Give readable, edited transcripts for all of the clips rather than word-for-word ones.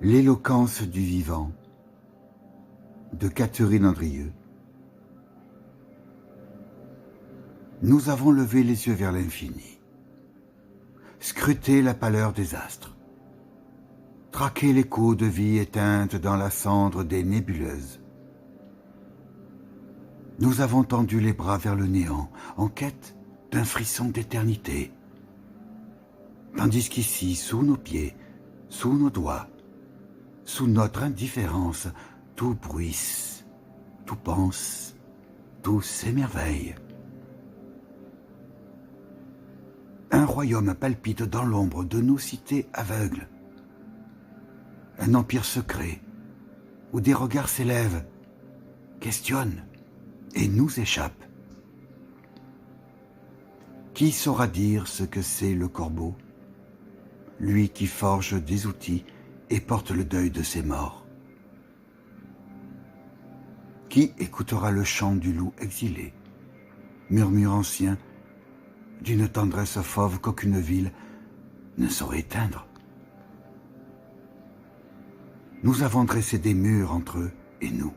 L'éloquence du vivant de Catherine Andrieux. Nous avons levé les yeux vers l'infini, scruté la pâleur des astres, traqué l'écho de vie éteinte dans la cendre des nébuleuses. Nous avons tendu les bras vers le néant, en quête d'un frisson d'éternité. Tandis qu'ici, sous nos pieds, sous nos doigts, sous notre indifférence, tout bruisse, tout pense, tout s'émerveille. Un royaume palpite dans l'ombre de nos cités aveugles. Un empire secret, où des regards s'élèvent, questionnent et nous échappent. Qui saura dire ce que c'est le corbeau, lui qui forge des outils et porte le deuil de ses morts? Qui écoutera le chant du loup exilé, murmure ancien d'une tendresse fauve qu'aucune ville ne saurait éteindre? Nous avons dressé des murs entre eux et nous,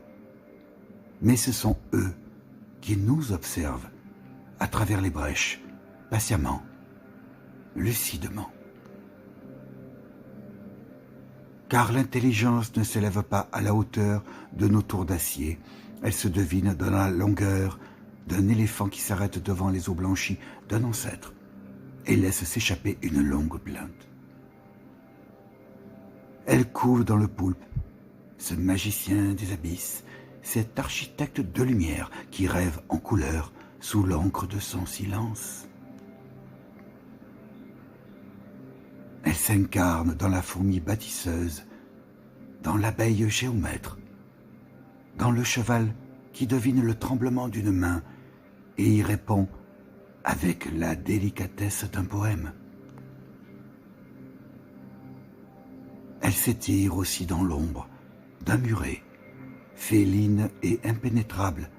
mais ce sont eux qui nous observent à travers les brèches, patiemment, lucidement. Car l'intelligence ne s'élève pas à la hauteur de nos tours d'acier, elle se devine dans la longueur d'un éléphant qui s'arrête devant les os blanchis d'un ancêtre et laisse s'échapper une longue plainte. Elle coule dans le poulpe, ce magicien des abysses, cet architecte de lumière qui rêve en couleur sous l'encre de son silence. Elle s'incarne dans la fourmi bâtisseuse, dans l'abeille géomètre, dans le cheval qui devine le tremblement d'une main et y répond avec la délicatesse d'un poème. Elle s'étire aussi dans l'ombre d'un muret, féline et impénétrable.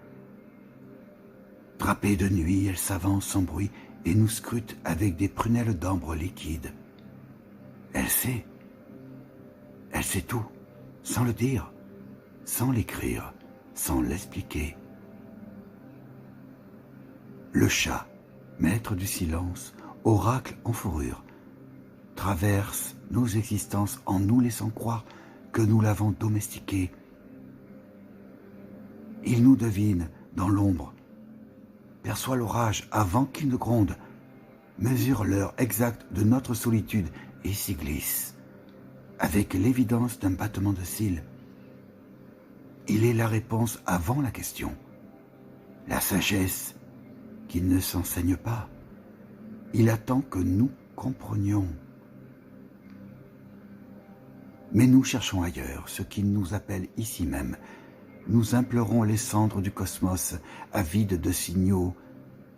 Drapée de nuit, elle s'avance sans bruit et nous scrute avec des prunelles d'ambre liquide. Elle sait tout, sans le dire, sans l'écrire, sans l'expliquer. Le chat, maître du silence, oracle en fourrure, traverse nos existences en nous laissant croire que nous l'avons domestiqué. Il nous devine dans l'ombre, perçoit l'orage avant qu'il ne gronde, mesure l'heure exacte de notre solitude et s'y glisse, avec l'évidence d'un battement de cils. Il est la réponse avant la question, la sagesse qui ne s'enseigne pas. Il attend que nous comprenions. Mais nous cherchons ailleurs ce qui nous appelle ici même. Nous implorons les cendres du cosmos, avides de signaux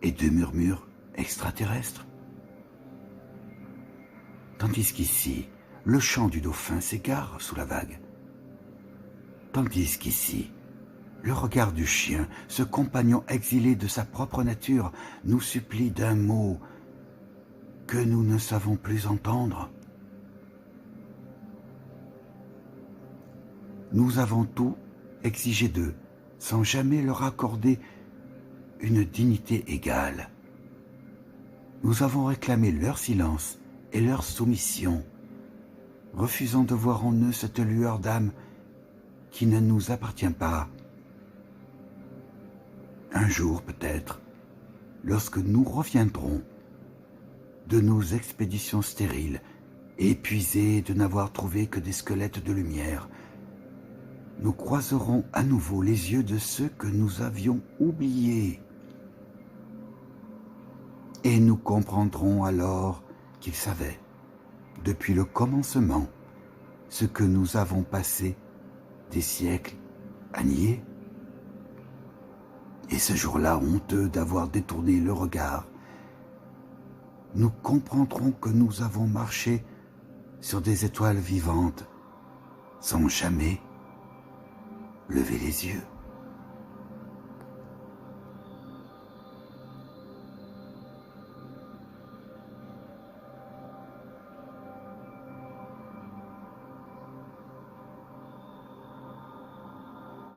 et de murmures extraterrestres. Tandis qu'ici, le chant du dauphin s'égare sous la vague. Tandis qu'ici, le regard du chien, ce compagnon exilé de sa propre nature, nous supplie d'un mot que nous ne savons plus entendre. Nous avons tout exigé d'eux, sans jamais leur accorder une dignité égale. Nous avons réclamé leur silence et leur soumission, refusant de voir en eux cette lueur d'âme qui ne nous appartient pas. Un jour peut-être, lorsque nous reviendrons de nos expéditions stériles, épuisés de n'avoir trouvé que des squelettes de lumière, nous croiserons à nouveau les yeux de ceux que nous avions oubliés. Et nous comprendrons alors qu'ils savaient, depuis le commencement, ce que nous avons passé des siècles à nier. Et ce jour-là, honteux d'avoir détourné le regard, nous comprendrons que nous avons marché sur des étoiles vivantes, sans jamais lever les yeux.